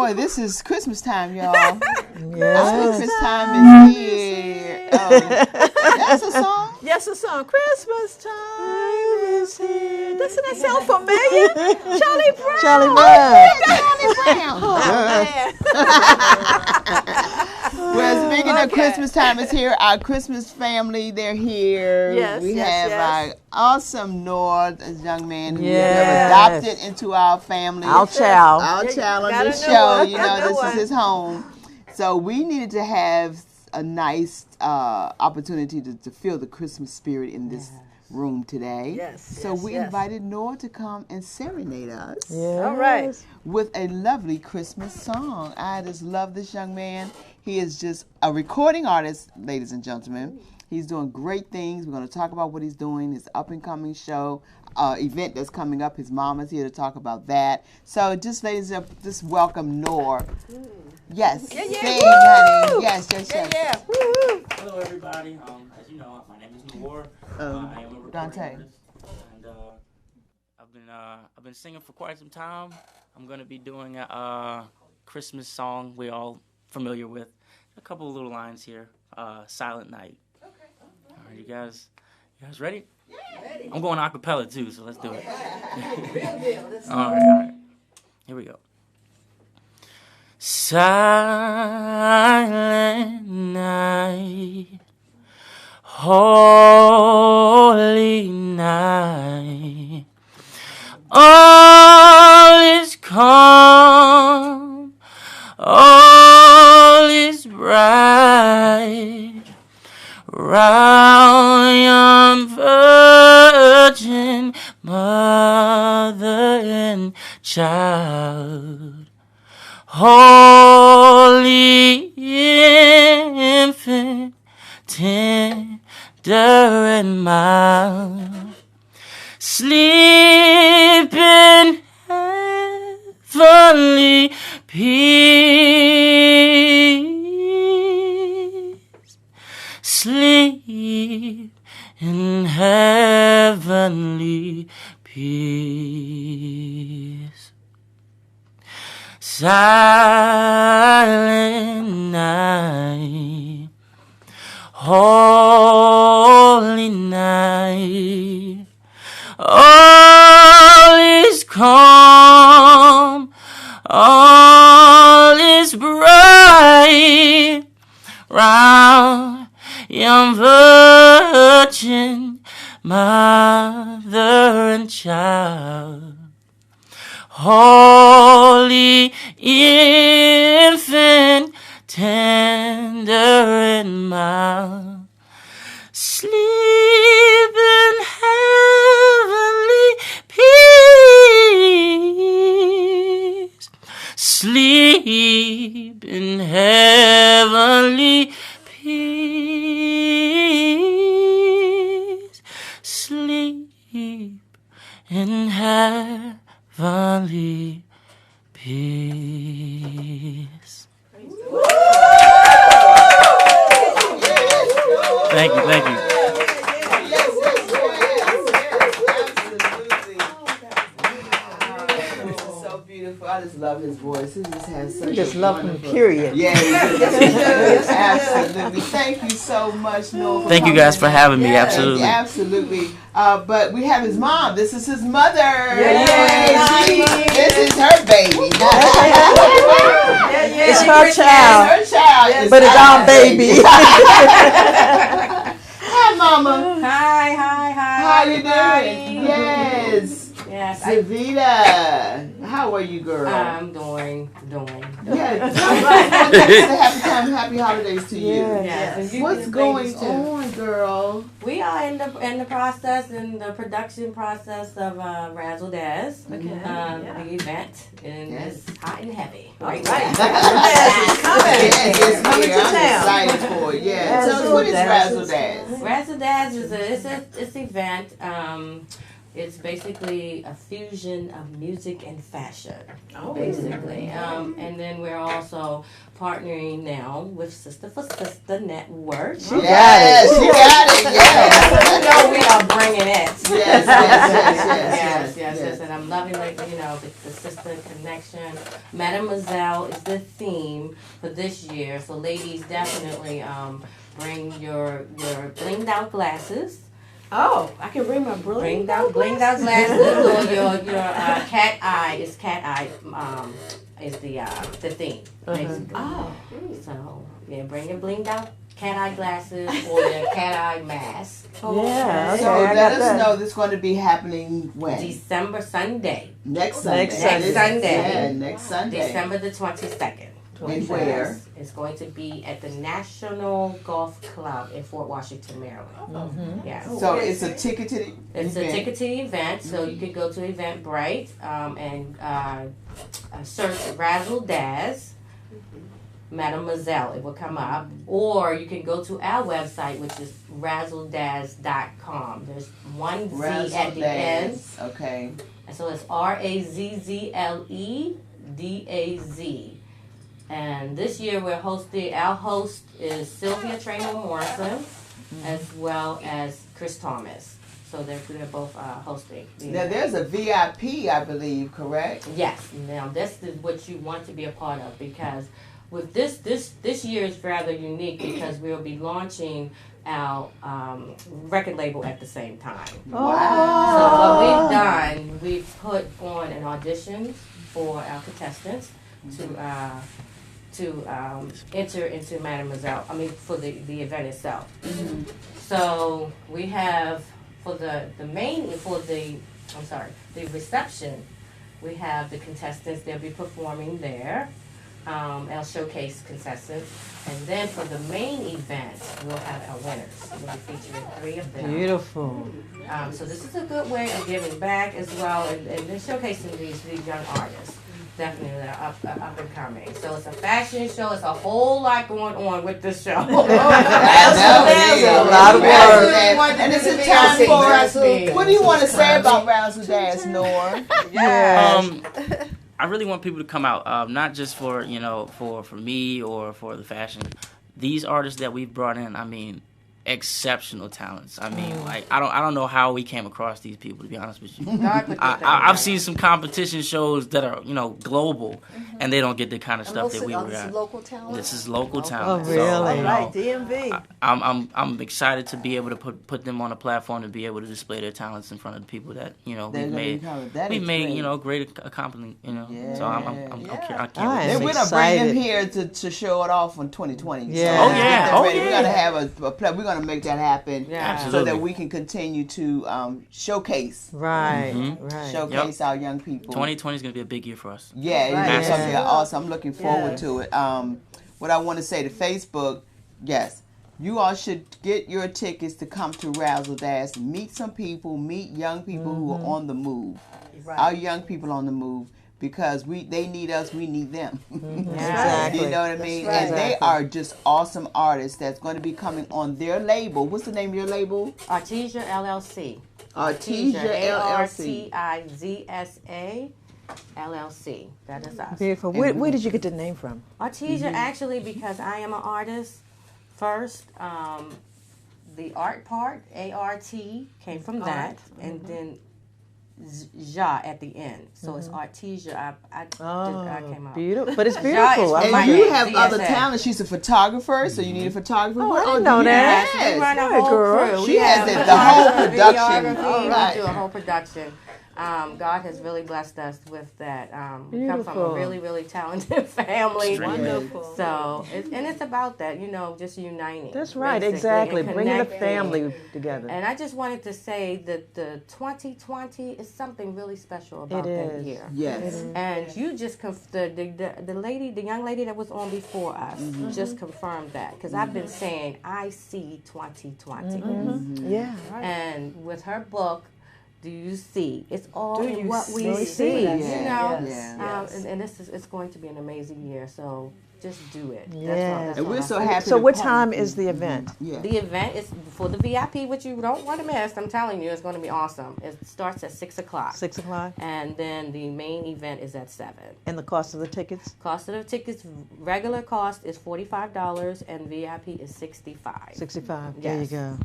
Boy, this is Christmas time, y'all. Yes. Christmas time is here. That's a song? Yes, a song. Christmas time is here. Doesn't that sound familiar? Charlie Brown. Charlie Brown. Well, speaking of Christmas time is here, our Christmas family, they're here. Yes, we yes, have yes. our awesome Noah, this young man who we Yes. have adopted into our family. Our child. Our child on Got this a new show. one. You Got know, a new this one. is his home. So we needed to have a nice opportunity to feel the Christmas spirit in this room today. Yes, So yes, we yes. invited Noah to come and serenade us Yes. All right. with a lovely Christmas song. I just love this young man. He is just a recording artist, ladies and gentlemen. He's doing great things. We're going to talk about what he's doing, his up-and-coming show, event that's coming up. His mom is here to talk about that. So just, ladies and gentlemen, just welcome Noah. Yes. Yeah. Sing, Woo! honey. Yes, yes, yes. Yeah. Woo-hoo. Hello, everybody. As you know, my name is Noor. I am a recording Dante. artist, and I've been singing for quite some time. I'm gonna be doing a Christmas song we all familiar with. A couple of little lines here. Silent Night. Okay. All right, you guys ready? Yeah. Ready. I'm going a cappella too, so let's do it. All right. Here we go. Silent night, holy night, all is calm, all is bright, round yon virgin mother and child. Holy infant, tender and mild, sleep in heavenly peace. Sleep in heavenly peace. Silent night, holy night, all is calm, all is bright, round young virgin mother and child. Holy infant, tender and mild, sleep in heavenly peace. Sleep in heavenly peace. Sleep in heavenly peace. Thank you. So beautiful. I just love his voice. He just has such You just a love him, wonderful- period. Yeah, yes, absolutely. Thank you so much, Noah. Thank you guys for having me. Absolutely. Absolutely. But we have his mom. This is his mother. Yay. This is her baby. It's her child, Her child. but it's our baby. Hi, Mama. Hi. How you doing? Yes. Yes, Savita. How are you, girl? I'm doing. Yeah. Happy holidays to you. Yes. And you What's get going babies, too. on, girl? We are in the process, in the production process of Razzle Dazz, the event, and it's hot and heavy. Right. Yes, Coming to I'm town. excited for it. Yeah. Tell us what is Razzle Dazz? Razzle Dazz is an event It's basically a fusion of music and fashion, basically. And then we're also partnering now with Sister for Sister Network. She got it. Yes. You know we are bringing it. Yes. Yes. And I'm loving the sister connection. Mademoiselle is the theme for this year. So ladies, definitely bring your blinged out glasses. Oh, I can bring my blinged out glasses or your cat eye is is the theme basically. Oh. So yeah, bring your blinged out cat eye glasses or your cat eye mask. Yeah. Okay, So I let got us that. know this is going to be happening when? December Sunday. Next Sunday. Next Sunday. Yeah, next Sunday. December the 22nd. And where? It's going to be at the National Golf Club in Fort Washington, Maryland. Mm-hmm. Yeah. So it's a ticketed It's event. a ticketed event, so you can go to Eventbrite and search Razzle Dazz Mademoiselle. It will come up. Or you can go to our website, which is razzledazz.com. There's one Z at the end. Okay. And so it's RAZZLEDAZ. And this year our host is Sylvia Traynor Morrison, as well as Chris Thomas. So they're both hosting. Now there's a VIP, I believe, correct? Yes. Now this is what you want to be a part of, because with this year is rather unique because we'll be launching our record label at the same time. Wow. So what we've done, we've put on an audition for our contestants to enter into Mademoiselle. I mean, for the event itself. Mm-hmm. So we have the reception. We have the contestants. They'll be performing there. Our showcase contestants. And then for the main event, we'll have our winners. We'll be featuring 3 of them. Beautiful. So this is a good way of giving back as well, and they're showcasing these young artists. Definitely, they're up and coming. So it's a fashion show. It's a whole lot going on with this show. A lot of work. And it's a time for us. What do you want to say about Razzle Dazz, Nora? I really want people to come out, not just for for me or for the fashion. These artists that we've brought in, I mean, exceptional talents. I mean, like I don't know how we came across these people, to be honest with you. I've seen some competition shows that are global, and they don't get the kind of stuff that we were at. Local talent. This is local talent. Oh, really? So, Right, DMV. I'm excited to be able to put them on a platform to be able to display their talents in front of the people that we've made great accomplishment. Yeah. So I can't I wait. am We're gonna bring them excited. here to show it off in 2020. Yeah. So Oh, let's yeah. get that Oh, ready. yeah. We're gonna have we're gonna make that happen. Yeah. So Absolutely. that we can continue to showcase Right. Mm-hmm. Right. showcase our young people. 2020 is going to be a big year for us. Yeah, Right. it's gonna be Yeah. awesome. I'm looking forward to it. What I want to say to Facebook, yes, you all should get your tickets to come to Razzle Dazz, meet some people, meet young people who are on the move. Right. Our young people on the move, because they need us, we need them. Exactly. You know what I mean? right. And they are just awesome artists that's going to be coming on their label. What's the name of your label? Artesia LLC. Artesia LLC. ARTIZSA LLC. That is us. Beautiful. Where did you get the name from? Artesia, actually, because I am an artist first. The art part, ART, came from that, and then Ja at the end. So it's Artesia. I came up. Beautiful. But it's Ja beautiful. is I And my like you name. it. have other ZSA. talents. She's a photographer, so you need a photographer. Oh, I didn't know that. Yes, we run a Yes. whole girl. crew. She We has have the whole production. videography. Right. We do a whole production. God has really blessed us with that. We come from a Beautiful. really, really talented family. Wonderful. So, it's about that, just uniting. That's right. basically, Exactly. and Bringing the connecting. family together. And I just wanted to say that the 2020 is something really special about It that is. year. Yes. And you just the young lady that was on before us just confirmed that, because I've been saying I see 2020, Yeah. and with her book, do you see? It's all Do in you what we see? see. Yes. You know, Yes. and it's going to be an amazing year. So just do it. Yes. And we're so happy. So to what partner time with is you. the event? Yeah. The event is for the VIP, which you don't want to miss. I'm telling you, it's going to be awesome. It starts at 6 o'clock. 6 o'clock. And then the main event is at 7. And the cost of the tickets? Cost of the tickets, regular cost is $45 and VIP is $65. 65. There you Yes. go.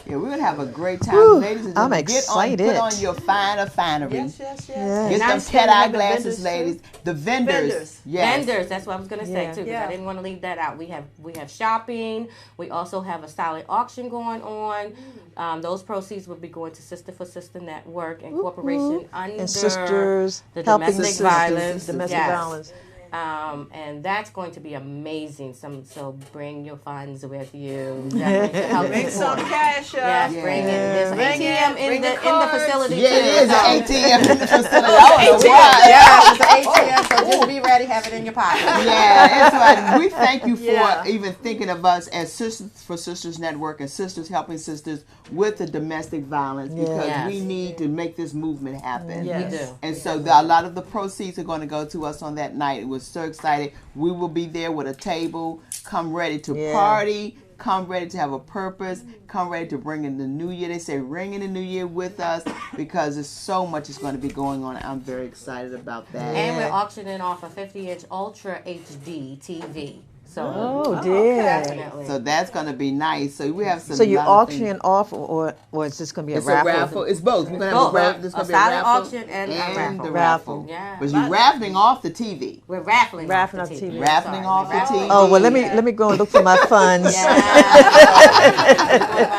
Yeah, we're gonna have a great time, Whew, ladies and I'm gentlemen. excited. Put on your finery. Yes, yes, yes. Yes. Get And them I'm cat eye having glasses, vendors, ladies. too. The vendors. Vendors. Yes. Vendors, that's what I was going to say Yeah. too, because Yeah. I didn't want to leave that out. We have shopping. We also have a silent auction going on. Those proceeds will be going to Sister for Sister Network and Corporation under And sisters the helping domestic sisters, violence. domestic Yes. violence. And that's going to be amazing. So bring your funds with you. Definitely to help Bring support. some cash up. Yes, bring it. There's Bring ATM it, bring in the the cards. facility Yeah, too. it is So- an ATM in the facility. I don't know why. Yeah, it's an ATM, so just be ready, have it in your pocket. Yeah, it's right. We thank you for Yeah. even thinking of us as Sisters for Sisters Network and Sisters Helping Sisters with the domestic violence because Yes. we need to make this movement happen. Yes. We do. And so a lot of the proceeds are going to go to us on that night. We're so excited. We will be there with a table. Come ready to Yeah. party. Come ready to have a purpose. Come ready to bring in the new year. They say ring in the new year with us because there's so much is going to be going on. I'm very excited about that. And we're auctioning off a 50-inch Ultra HD TV. So, Oh, dear. definitely. So that's going to be nice. So we have some. So you're lot of things. auctioning off, or is this going to be a It's raffle? a raffle. It's both. We're gonna have Both. a raffle. There's A gonna be a silent raffle auction and a raffle. the Raffle. raffle. Yeah. But you're raffling off the TV. We're raffling Raffling off off the TV. TV. Raffling off the TV. Oh, well, let me go and look for my funds. Yeah.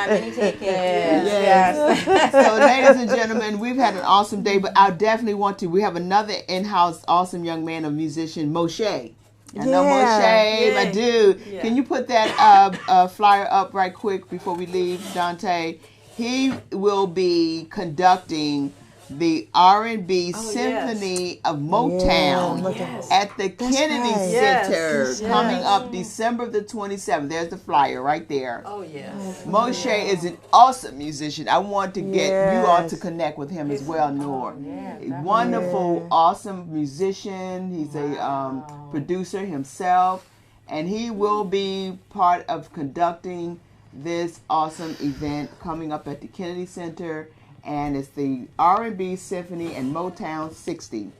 Many tickets. Yes. So, ladies and gentlemen, we've had an awesome day, but I definitely want to. We have another in-house awesome young man, a musician, Moshe. I know Moshe, my Yay. dude. Yeah. Can you put that flyer up right quick before we leave, Dante? He will be conducting the R&B Symphony of Motown Yes. at the Kennedy right. Center Yes. coming up December the 27th. There's the flyer right there. Oh, yes. Moshe is an awesome musician. I want to get you all to Yes. connect with him as well, Noor. yeah, A wonderful, awesome musician. He's a producer himself, and he will be part of conducting this awesome event coming up at the Kennedy Center, and it's the R&B Symphony and Motown 60.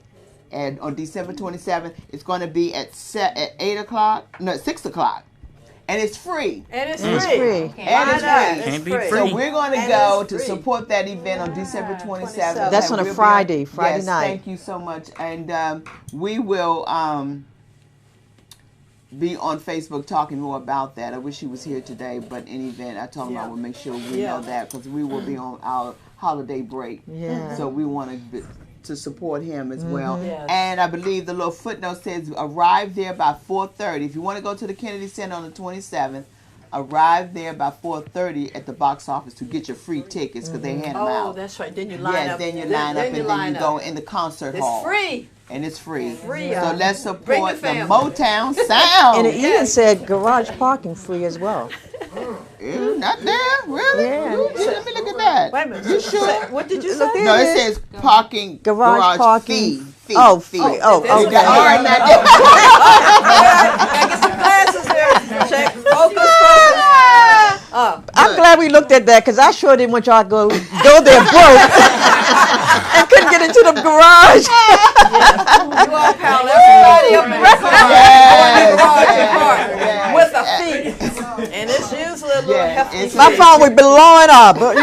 And on December 27th, it's going to be at 8 o'clock, no, 6 o'clock. And it's free. And it's It's free. free. And it's free. Can't be free. free. So we're going to And go it's to free. support that event on December 27th. That's on a We'll be Friday yes, night. Thank you so much. And we will be on Facebook talking more about that. I wish he was here today, but in any event, I told him I Yeah. would make sure we Yeah. know that because we will be on our holiday break. Yeah. So we want to support him as well. Yes. And I believe the little footnote says arrive there by 4:30. If you want to go to the Kennedy Center on the 27th, arrive there by 4:30 at the box office to get your free tickets because they hand them Oh, out. that's right. Then you line Yes, up. then you line up and then you go in the concert It's hall. free. And it's free. Free, So let's Bring support the the family. Motown sound. And it even said garage parking free as well. Not there? Really? Yeah. Let me look at that. Wait a minute. You sure? What did you Look say? there. No, it says parking Garage parking. fee. Oh, fee. free. Oh, That's okay. okay. All right, now Gotta get some glasses there. Check. Focus. I'm glad we looked at that because I sure didn't want y'all to go there broke and couldn't get into the garage. You all pal everybody up in the car. Yes. With a fee. And it's usually a little Yeah, hefty it's- fee. My phone would be blowing up. But,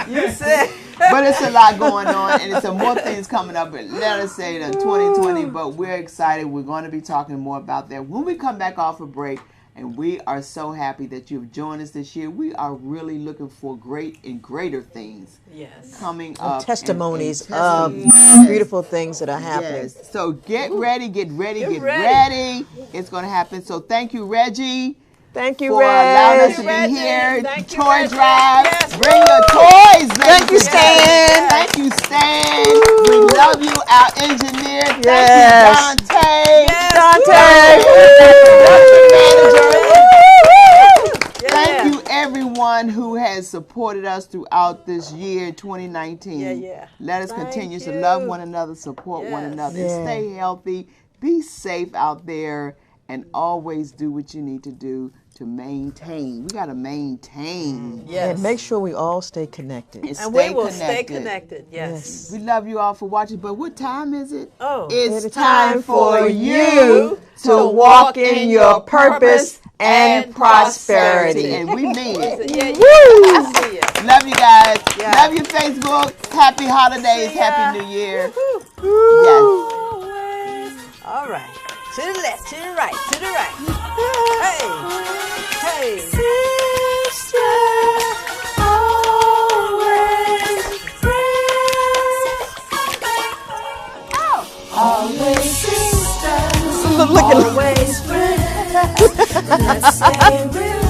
you said. But it's a lot going on, and it's some more things coming up. Let us say in 2020, but we're excited. We're going to be talking more about that when we come back off a break. And we are so happy that you've joined us this year. We are really looking for great and greater things Yes. coming up. Testimonies and of testimonies. beautiful things that are happening. Yes. So get ready, get ready, Get get ready. ready. It's going to happen. So thank you, Reggie, Thank you, for allowing us Reg. to be Reggie. here. Thank you, Toy Reggie. drive. Yes. Bring your toys. Thank you, ladies and Stan. gentlemen. Thank you, Stan. We love you, our engineer. Thank Yes. you, Dante. Thank you, everyone who has supported us throughout this year, 2019. Yeah, yeah. Let us Thank continue to you. love one another, support one Yes. another, Yeah. and stay healthy. be safe out there and always do what you need to do to maintain. We got to maintain. Yes. And make sure we all stay connected. And we will stay connected. Yes. We love you all for watching, but what time is it? Oh. It's time for you to walk in your purpose and prosperity. And we mean it. Yeah, Woo! I see you. Love you guys. Yeah. Love you, Facebook. Happy holidays. See ya. Happy New Year. Yes. All right. To the left, to the right, to the right. Hey. Hey. Sister, always friends. Always sister, always friends. Let's stay real.